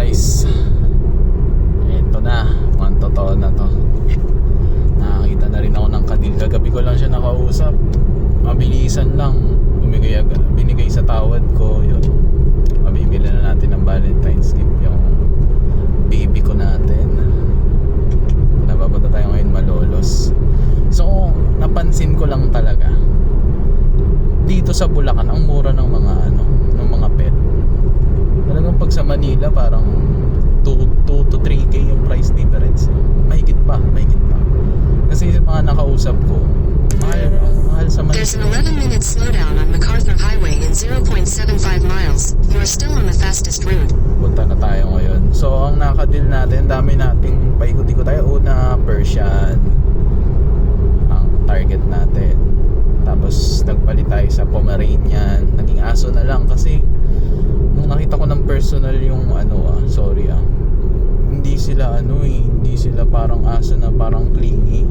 guys, eto na, mukhang totoo na to. Nakakita na rin ako ng kadil. Kagabi ko lang siya nakausap, mabilisan lang. Binigay sa tawad ko yun. Mabibili na natin ng Valentine's gift yung baby ko natin. Napapunta tayo ngayon Malolos. So napansin ko lang talaga dito sa Bulacan ang mura ng mga ng mga pet. Talagang pag sa Manila parang 2 to 3K yung price difference. Mahigit pa. Kasi yung mga nakausap ko, mahal sa Manila. There's an 11-minute slowdown on MacArthur Highway in 0.75 miles. You are still on the fastest route. Punta na tayo ngayon. So ang nakadil natin, dami nating paikot-ikot tayo. Una, Persian ang target natin. Tapos nagpalit tayo sa Pomeranian. Naging aso na lang kasi nung nakita ko ng personal yung hindi sila parang aso na parang clingy.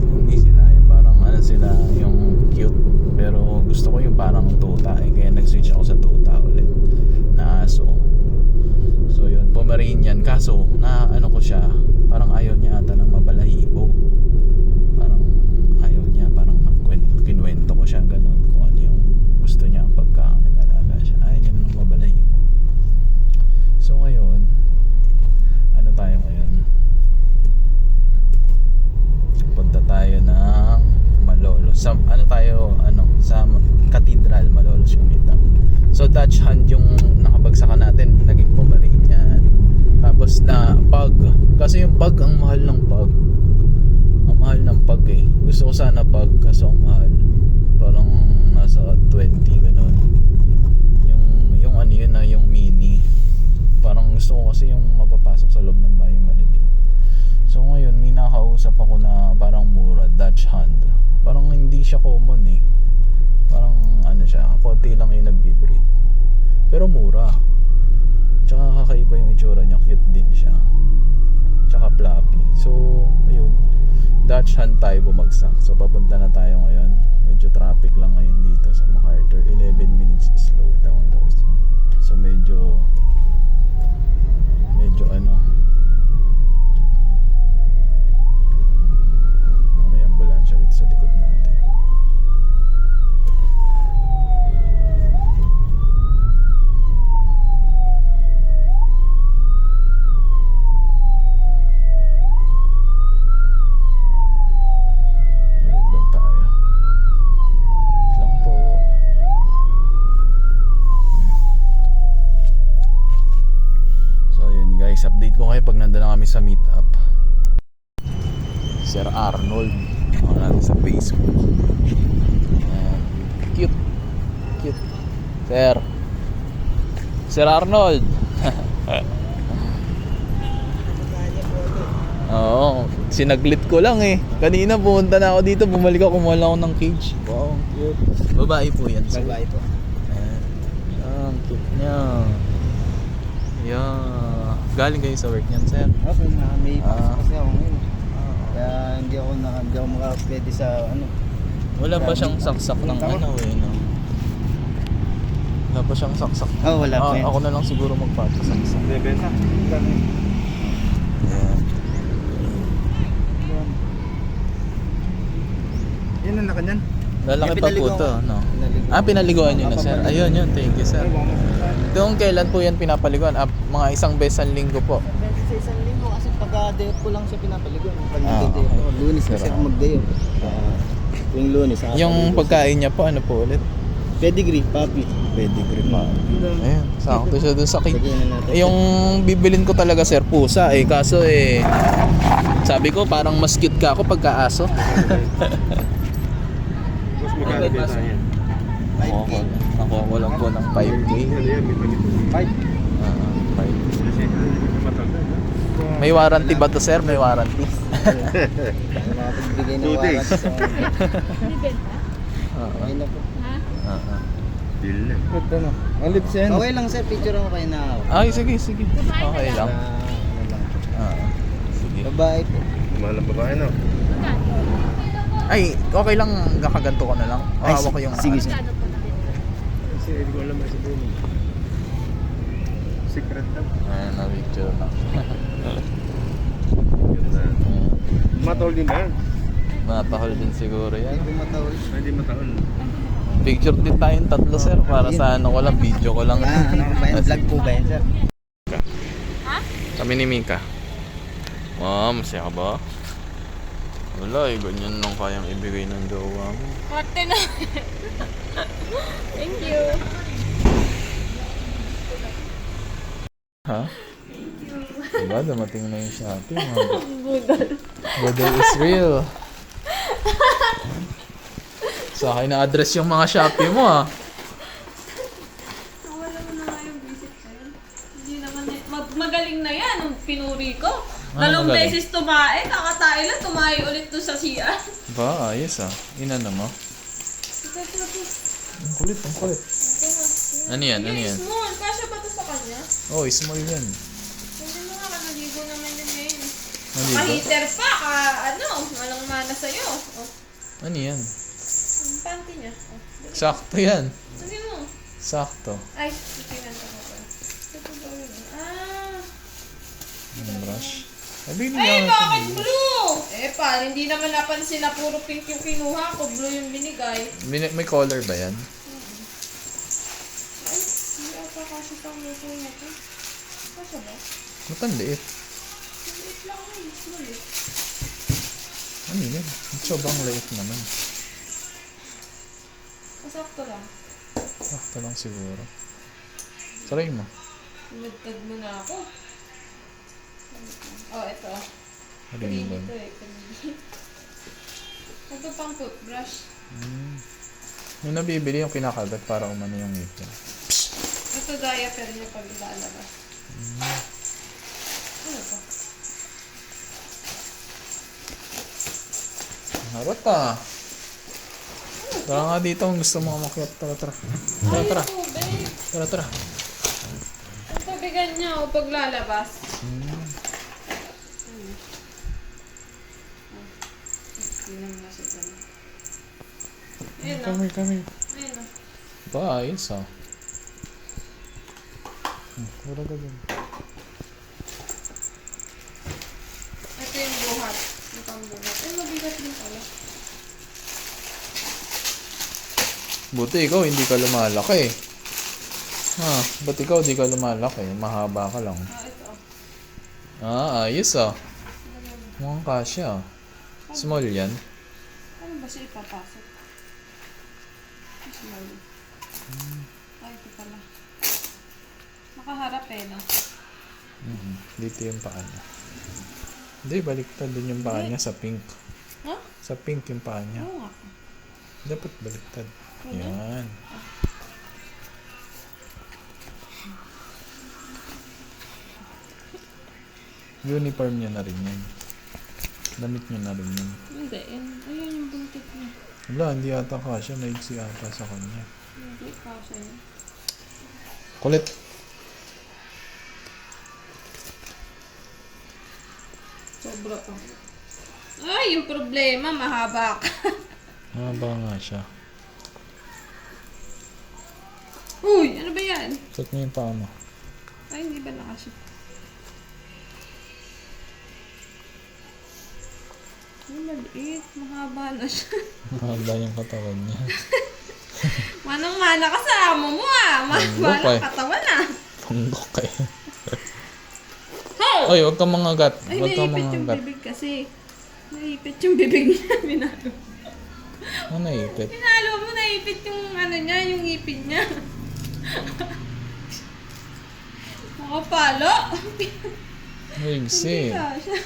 Hindi sila yung parang sila yung cute. Pero gusto ko yung parang tuta kaya nag-switch ako sa tuta ulit na aso. So yun, Pomeranian. Kaso na ko siya, parang ayaw niya ata ng mabalahibo. Parang ayaw niya, parang kinuwento ko siya ganun kung ano yung gusto niya pagka nag-alaga siya. Ayaw niya ng mabalahibo. So ngayon, tayo ngayon? Punta tayo ng Malolos. Sa sa Cathedral Malolos yung meetup. So Dutch Hand yung nakabagsakan natin, naging Pomeranian. Tapos na pug. Kasi yung pug ang mahal ng pug. Ang mahal ng pug eh. Gusto ko sana pug kaso ang mahal. Parang nasa 20 ganun. Yung yung mini. Parang gusto ko kasi yung mapapasok sa loob ng bahay maliliit. So ngayon may nakausap ako na parang mura, Dutch Hand. Parang hindi siya common eh. Parang siya, konti lang yung nagbi-breed. Pero mura. Tsaka kakaiba yung itsura niya, cute din siya. Tsaka fluffy. So ayun, Dutch Hand tayo bumagsak. So papunta na tayo ngayon. Medyo traffic lang ngayon dito sa MacArthur. 11 minutes slow down daw. So medyo may ambulansya rito sa likod natin. Wait lang tayo. Wait lang po. Guys, update ko kayo pag nandun na kami sa meetup. Sir Arnold, ako natin sa Facebook. Cute Sir Arnold. Oo, sinaglit ko lang eh. Kanina pumunta na ako dito, bumalik ako, kumuha lang ako ng cage. Wow, cute. Babae po yan, sir. Babae po. Ang cute niya. Yeah. Galing kayo sa work niyan, sir? Okay, may pasok kasi ako ngayon. Kaya hindi ako makapwede sa Wala pa siyang saksak ng no? Wala pa siyang saksak. Wala pa yan. Ako na lang siguro magpapasaksak. Bebenta. Yeah. Yan ang nakanyan. Lalaki pa po ito, no? Pinaliguan nyo na, sir. Ayun, thank you, sir. Doon kailan po yan pinapaliguan? Mga isang beses sa linggo po. Sa isang linggo kasi pagka-day off ko lang siya pinapaliguan. Pag nag-day off. Lunes kasi ako mag-day off. Yung Lunes. Yung pagkain niya po, ano po ulit? Pedigree, puppy. Pedigree pa. Ayun, sakto siya doon sa natin. Yung bibilin ko talaga, sir, pusa eh. Kaso sabi ko parang mas cute ka ako pagka-aso. Magkano ba yan? 5K. Ako lang po ng 5K. 5? 5. May warranty ba to, sir? May warranty. Makapagbigay ng warranty sa okay na po. Deal na. Ganda na. Okay lang, sir, picture mo kayo na ako. Ay, sige. Okay lang. Sige. Babae po. Mahal ang babae, no? Ay, okay lang, kakaganto ko na lang. Hawak ko yung sige. Kasi hindi ko alam si Bruno. secret daw. Ayan, na-video na. Matol din ba yan? Matahol din siguro yan. Hindi matawal. Hindi matahol. Picture din tayong tatlo, sir, para sa ano ko lang, video ko lang. Ano ba yan? Vlog po ba yan, sir? Kami ni Mika. Masaya ka ba? Wala eh, ganyan lang kayang ibigay ng jowa mo. Ate na. Thank you. Ha? Diba, dumating na yung Shopee. Budol. Budol is real. Sa akin na-address yung mga Shopee mo, ah. Wala mo na nga yung visit sa'yo. Hindi naman magaling na yan. Nung pinuri ko. Dalawang magaling? beses tumae. Kakatae lang. Tumae ulit doon sa CR. Ba, ayos ah. Inano mo? Ang kulit, ang kulit. Ano yan, ano yan? Small. Kasya ba ito sa kanya? Oh, small yan. Hindi mo nga. Naligo naman yun ngayon. Naligo? Ka-heater pa. Walang mana sa'yo. Oh. Ano yan? Yung panty niya. Oh. Sakto yan. Sabi mo. Sakto. Ay, ipinan ko pa. Ito ba yun? Ang brush. Sabi Ay, niya. bakit blue? Hindi naman napansin na puro pink yung kinuha ko. Blue yung binigay. May color ba yan? Ay, hindi ata kasi pang luto na ito. Kasi ba? Matanliit. Maliit lang ako. Small eh. Ano yan? Sobrang liit naman. Masakto lang. Sakto lang siguro. Saray mo. Umagtag mo na ako. Oh, ito. Ribbon. Creamy ito eh. Creamy. Ito pang toothbrush. Yung nabibili yung kinakagat para umano yung ngipin. Ito diaper niya pag ilalabas. Ano ito? Harap ah. Tara nga dito kung gusto mo umakyat. Tara, tara. Tara, tara. Ay, tubig. Tara, tara. Ang tubigan niya o pag lalabas. Tingnan mo na siya dyan. Ayun na. Come here, come here. Ayun na. Ba, ayos ah. Wala ka dyan. Ito yung buhat. Ito ang buhat. Ay, mabigat din pala. Buti ikaw, hindi ka lumalaki. Ha, ba't ikaw di ka lumalaki? Mahaba ka lang. Ito. Ayos ah. Mukhang kasya ah. Small yan. Ano ba siya ipapasok? Small. Ay, ito pala. Nakaharap eh, no? Dito yung paa niya. Hindi, baliktad din yung paa niya sa pink. Ha? Sa pink yung paa niya. Oo nga. Dapat baliktad. Yan. Uniform niya na rin yan. Damit niya na rin yan. Hindi. Ayun yung buntit niya. Wala, hindi ata kasya. Maigsi ata sa kanya. Hindi, kasha niya. Kulit. Sobra pa. Ay, yung problema, mahaba ka. Mahaba nga siya. Uy, ano ba yan? Suot niya yung paa mo. Ay, hindi ba nakasya? Ay, maliit. Mahaba na siya. Mahaba yung katawan niya. Manang-mana ka sa amo mo ah. Panggok Mahaba eh. ng katawan ah. Panggok kayo. Ho! Ay, huwag kang mangagat. Ay, Huwag kang naipit yung mangagat. bibig kasi. Naipit yung bibig niya. Binalo. Ano naipit? Binalo mo, naipit yung ano niya, yung ngipin niya. Makapalo. Maigsi. Hindi ka siya.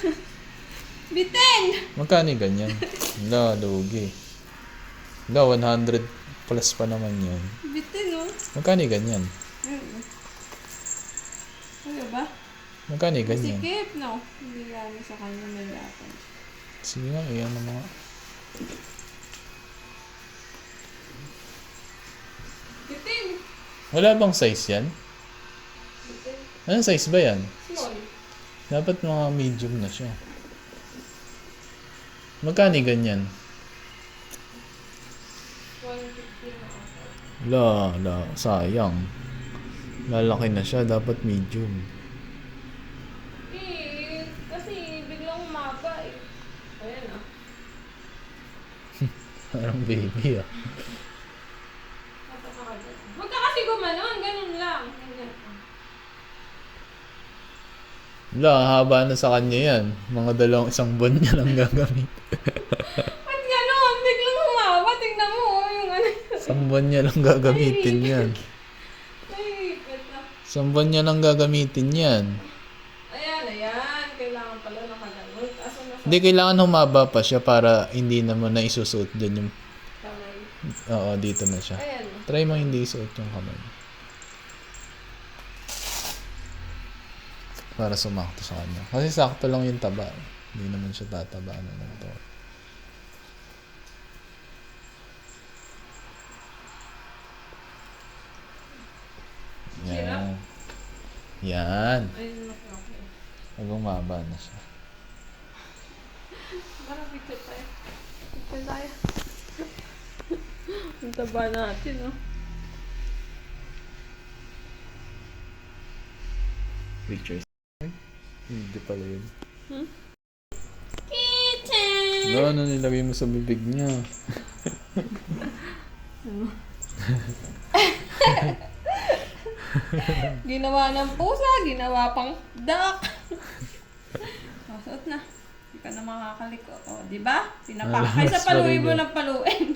Bitin! Magkano yung ganyan? Wala, lugi. Wala, 100 plus pa naman yan. Bitin oh. Magkano yung ganyan? Ayun. Ano ba? Magkano yung ganyan? Sikip, no? Hindi lang sa kanya may lapan. Sige nga, iyan na mga. Bitin! Wala bang size yan? Bitin. Anong size ba yan? Small. Dapat mga medium na siya. Magkano yung ganyan? 150 na ako. Sayang. Lalaki na siya, dapat medium. Kasi biglang umaba eh. Ayan ah. Parang baby ah. Huwag ka kasi gumanon, ganun lang. Ganyan. Wala, haba na sa kanya yan. Mga 1 buwan niya lang gagamit. Ba't ganun? Biglang umaba. Tingnan mo oh, yung ano. 1 buwan niya lang gagamitin yan. Ay, ganda. 1 buwan niya lang gagamitin yan. Ayan. Kailangan pala nakaganon. Kaso nasa Hindi, kailangan humaba pa siya para hindi naman na isusuot dyan yung... kamay. Oo, dito na siya. Ayan. Try mo hindi isuot yung kamay. Para sumakto sa kanya. Kasi sakto lang yung taba. Hindi naman siya tataba na ng to. Yan. Yan. Ayun, okay. Pag umaba na siya. Parang picture tayo. Picture tayo. Ang taba natin, oh. Pictures. Ay, hindi pala yun. Kitten! Ano nilagay mo sa bibig niya? Ginawa ng pusa, ginawa pang duck. Suot na. Hindi ka na makakaliko. O, di ba? Pinapakay sa paluin mo ng paluin.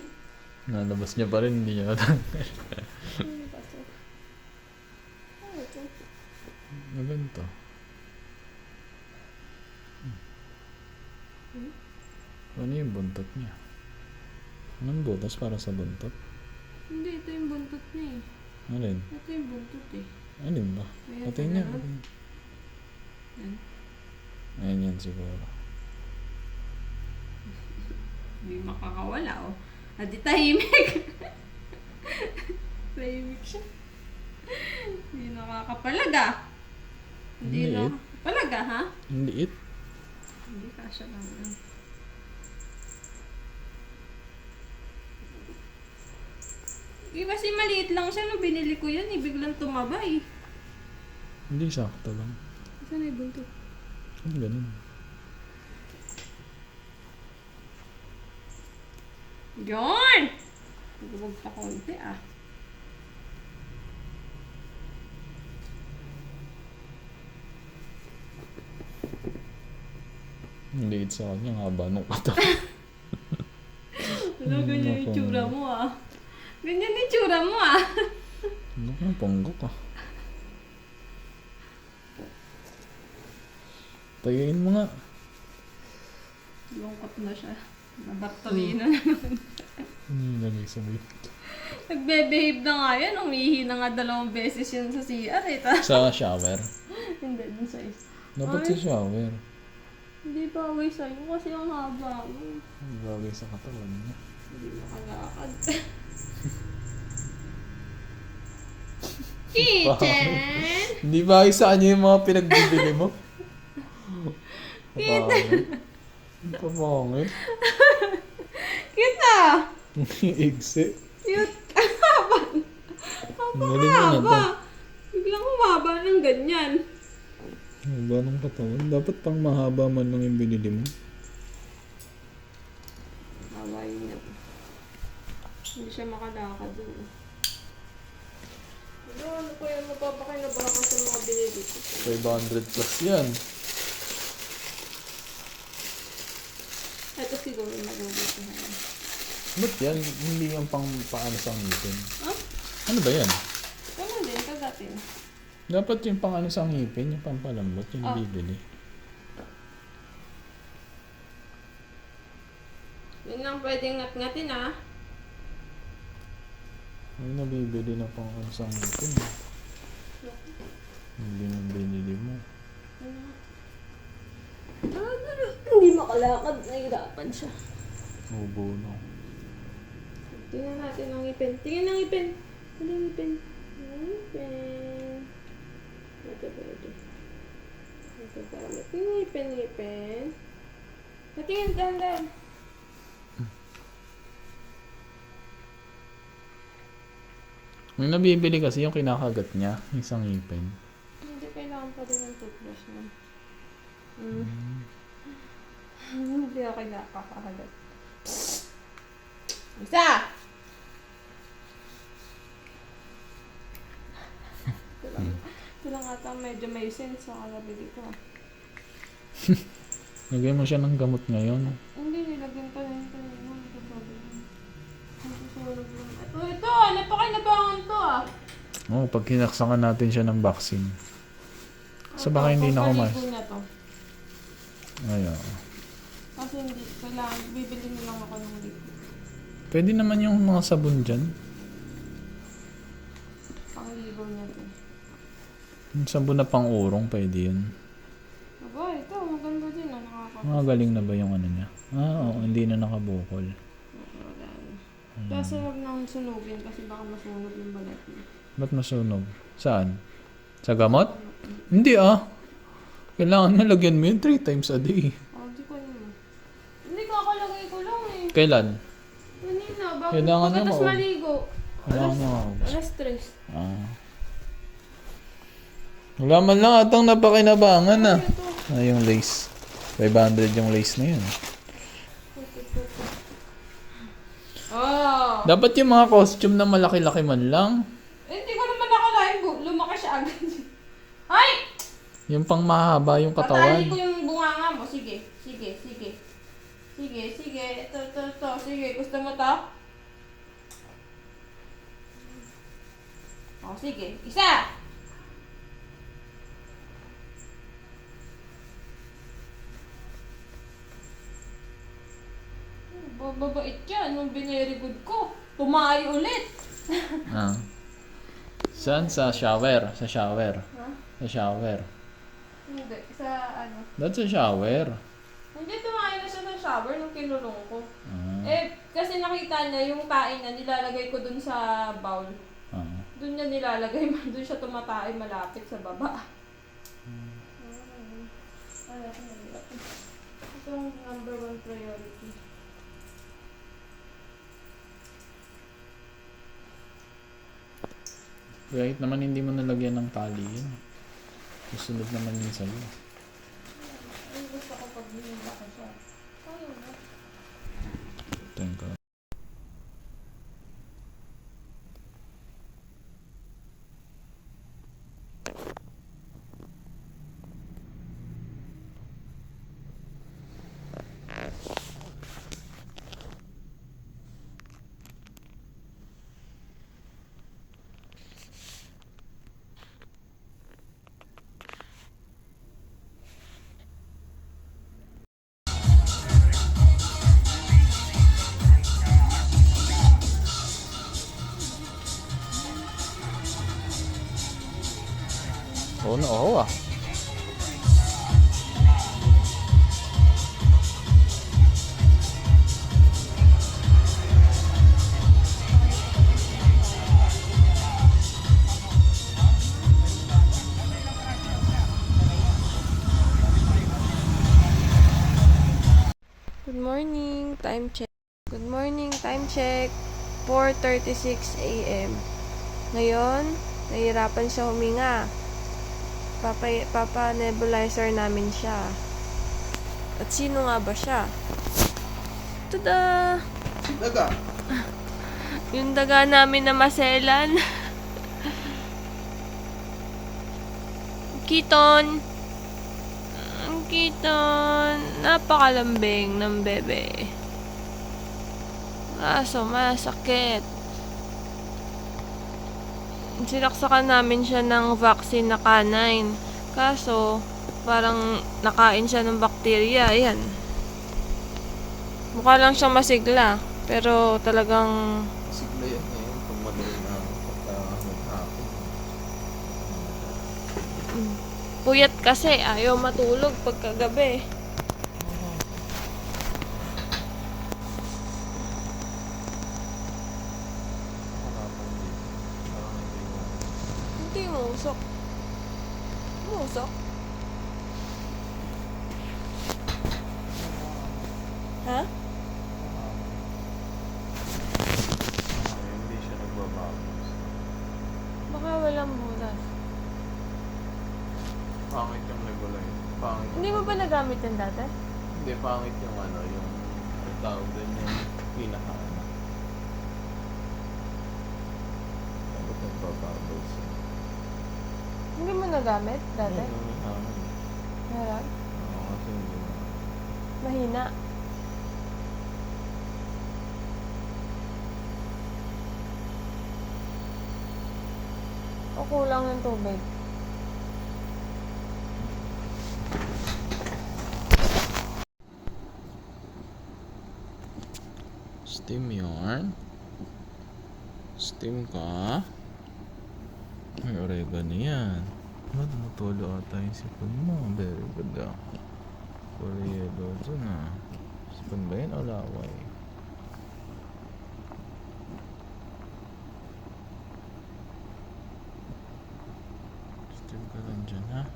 Nalabas niya pa rin, hindi niya natanggal. Ano ganito? Ano yung buntot niya? Anong butas para sa buntot? Hindi, ito yung buntot niya eh. Alin? Ito yung buntot eh. Alin ba? Ayan, Pati niya. ganun. Yan. Ayan yan siguro. Hindi makakawala oh. Adi tahimik. Tahimik siya. Hindi nakakapalaga. Hindi Liit. nakakapalaga ha? Ang liit. Hindi kasya lang. Kasi maliit lang siya nung binili ko yan, biglang tumaba eh. Hindi, sakto lang. Saan yung buntot? Ang ganun. Yun! Huwag pa konti ah. Ang liit sa kanya, ang haba nung katawan. Ano, ganyan yung tsura mo ah. Ganyan yung tsura mo ah. Ano ka, panggo ka. Tagayin mo nga. Lungkot na siya. Nabaktolina naman. Nilagay sa bait. Nagbe-behave na nga yan. Umihi na nga 2 beses yun sa CR eh. Sa shower? Hindi, dun sa isa. Dapat sa shower. Hindi pa away sa'yo kasi ang haba mo. Bagay sa katawan niya. Hindi makalakad. Kitchen! Hindi bagay sa kanya yung mga pinagbibili mo? Papangit. Kita! Igsi. Cute! Haba! Galing mo na to. Haba! Biglang humaba ng ganyan. Haba ng katawan. Dapat pang mahaba man lang yung binili mo. Haba yun yan. Hindi siya makalakad dun. Ano ko yung mapapakinabakan sa mga binili ko? 500 plus yan. Ito siguro yung magugustuhan. Ba't yan? Hindi yung pang paano sa ngipin. Huh? Ano ba yan? Tama din, kagatin. Dapat yung pang ano sa ngipin, yung pampalambot, yung Ah. bibili. Yun lang pwedeng ngat-ngatin ah. May nabibili na pang ano sa ngipin. Hindi yung binili mo. Hindi makalakad, nahihirapan siya. Ubo na. Tingnan natin ang ngipin. Tingnan ang ngipin. Ano ang ngipin? Ngipin. Ito ba ito? Ito para ngipin. Patingin, dahan-dahan. May nabibili kasi yung kinakagat niya, yung isang ngipin. Hindi kailangan pa din ng toothbrush mo. Hindi ako kinakakagat. Isa! Ito lang ata medyo may sense sa kalabili ko. Lagyan mo siya ng gamot ngayon. Hindi, nilagyan pa rin ito. Ito, napakinabangan to ah. Oo, pag kinaksakan natin siya ng vaccine. So baka hindi na kumas. Papaligo na to. Ayaw. Kasi hindi, kailangan, bibili na lang ako ng liquid. Pwede naman yung mga sabon dyan. Pangligo niya to. Yung sabon na pang urong, pwede yun. Aba, ito, maganda din ah, nakakapos. Galing na ba yung ano niya? Oo, hindi na nakabukol. Kaya sarap nang sunugin kasi baka masunog yung balat mo. Ba't masunog? Saan? Sa gamot? Hindi ah. Kailangan nga lagyan mo yun 3 times a day. Oh, di ko naman. Hindi, kakalagay ko lang eh. Kailan? Kanina, bago Kailangan pagkatas niya maligo. Kailangan mo. Alas 3. Ah. Wala man lang atang napakinabangan ah. Ah, yung lace. 500 yung lace na yun. Oh! Dapat yung mga costume na malaki-laki man lang. Hindi ko naman nakalain. Lumaki siya agad. Ay! Yung pang mahaba yung Patayin katawan. ko yung bunganga mo. Sige. Sige. Ito. Sige, gusto mo to? Oh, sige. Isa! Babait yan. Nung binerigood ko. Tumayo ulit. Ah. Saan? Sa shower. Sa shower. Ha? Sa shower. Hindi. Sa ano? That's a shower. Hindi, tumayo na siya sa shower nung kinulong ko. Ah. Kasi nakita niya yung tain na nilalagay ko dun sa bowl. Ah. Doon niya nilalagay, doon siya tumatay malapit sa baba. Ay, ako nalilap. Ito ang number 1 priority. Kahit naman hindi mo nalagyan ng tali yun. Susunod naman yun sa'yo. Ay, gusto ko pag binila ko siya. Kaya na. Thank God. Oo na, oo ah. Good morning, time check. Good morning, time check. 4:36 a.m. Ngayon, nahihirapan siya huminga. Papa-nebulizer namin siya. At sino nga ba siya? Tada! Daga. Yung daga namin na maselan. Kiton! Kiton! Napakalambing ng bebe. Kaso masakit. Sinaksakan namin siya ng vaccine na canine. Kaso, parang nakain siya ng bakterya. Ayan. Mukha lang siyang masigla. Pero talagang Sigla yan ngayon pag madali na pagka-hapon. puyat kasi. Ayaw matulog pagkagabi. Hindi mo usok. Musok? Ha? Hindi siya nagbabago. Pangit yung Nebula yun. Pangit. Hindi mo ba nagamit yun dati? Hindi, pangit yung ano, yung ang tawag doon yung pinaka ano. Dapat nagpapabos yun. Hindi mo nagamit dati? Ayun, may hangin. Meron? Oo, kasi hindi na. Mahina. O kulang ng tubig. Steam yarn. Steam ka. May oregano yan. Tumutulo ata yung sipon mo. Very good ah. Puro yellow dun ah. Sipon ba yun o laway? Steam ka lang dyan ha.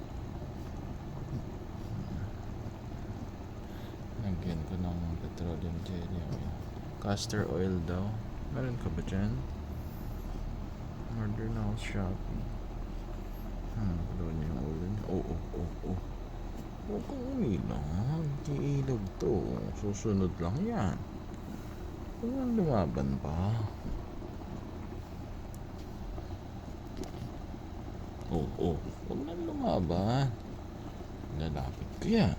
Lagyan ko ng petroleum jelly oil. Castor oil daw. Meron ka ba dyan? Order na ako sa Shopee. Gano'n niya yung ulo niya. Oh. Huwag kang umilang. Hindi ilog to. Susunod lang yan. Huwag nang lumaban pa. Huwag nang lumaban. Lalapit ko yan.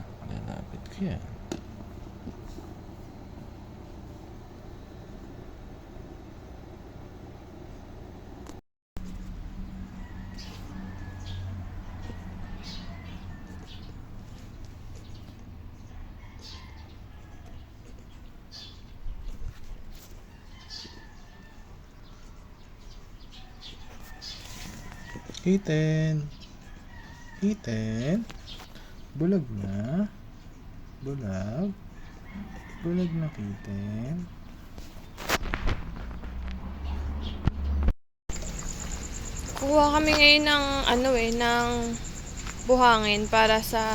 Ethan. Bulag na. Bulag na, Ethan. Kuha kami ngayon ng ng buhangin para sa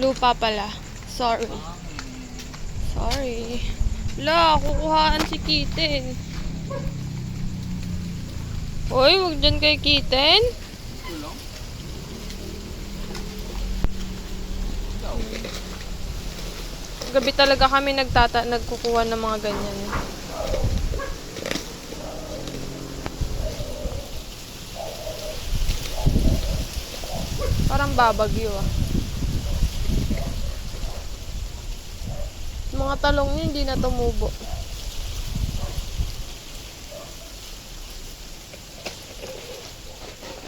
lupa pala. Sorry. La, kukuhaan si Kitten. Hoy, wag dyan kay Kitten. Gabi talaga kami nagkukuha ng mga ganyan. Parang babagyo ah. Mga talong niya hindi na tumubo.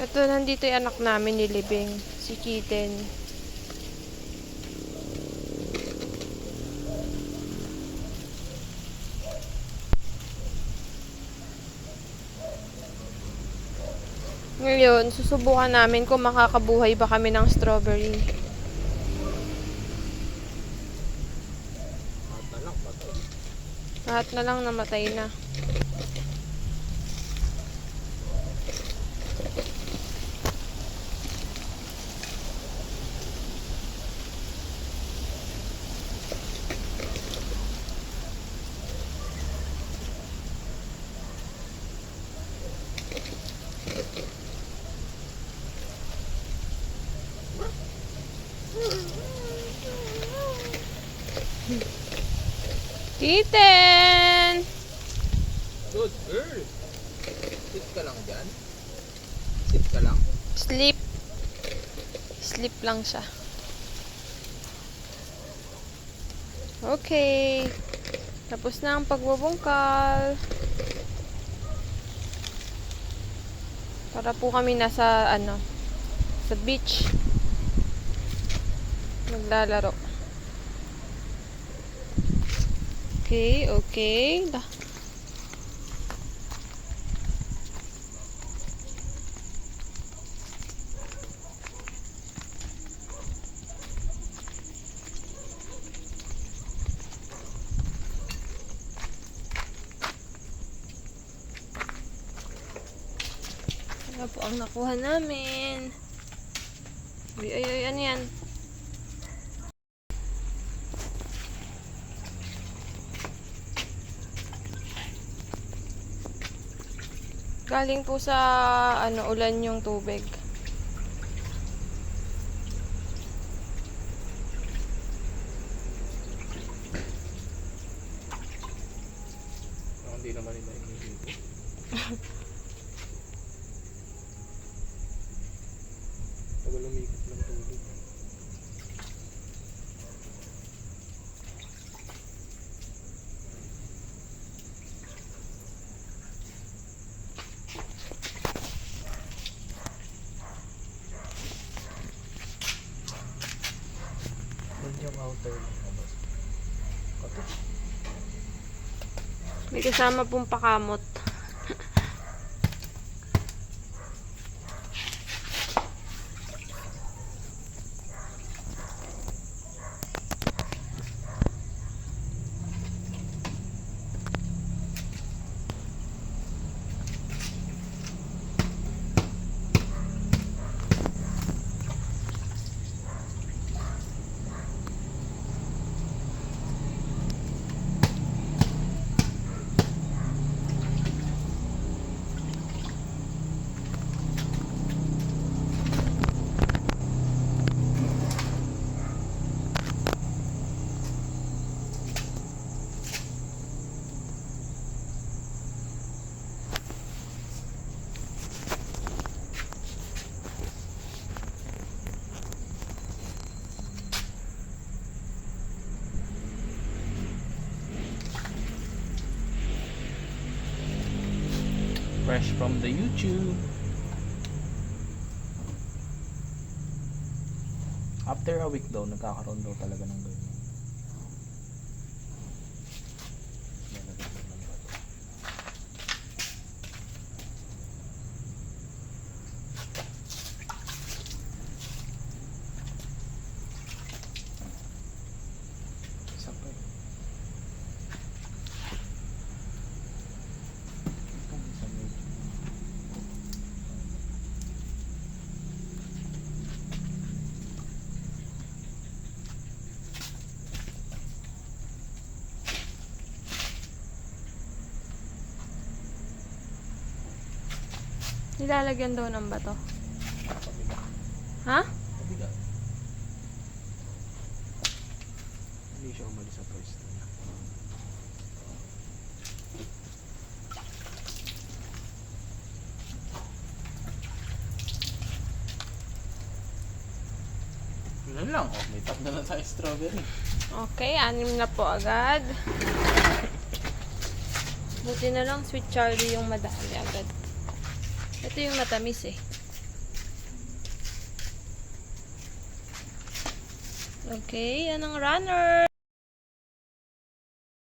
Ito, nandito yung anak namin ni Libing, si Kitten. Ngayon, susubukan namin kung makakabuhay ba kami ng strawberry. Lahat na lang namatay na. Kitten! Good girl. Sit ka lang dyan. Sit ka lang. Sleep. Sleep lang siya. Okay. Tapos na ang pagbubungkal. Para po kami nasa sa beach. Maglalaro. Okay. Ano po ang nakuha namin? Ay, ano yan? Galing po sa ulan yung tubig. router lumabas. Kato. May kasama pong pakamot. Fresh from the YouTube. After a week daw, nagkakaroon daw talaga ng ganyan. Lalagyan ng bato. Isa pa eh. Isa medyo. Nilalagyan daw ng bato. Pabigat. Ha? Pabigat. Hindi siya umalis sa pwesto niya. Yun lang. Oh, may tap na tayo strawberry. Okay, 6 na po agad. Buti na lang Sweet Charlie yung madami agad. Ito yung matamis eh. Okay, yan ang runner.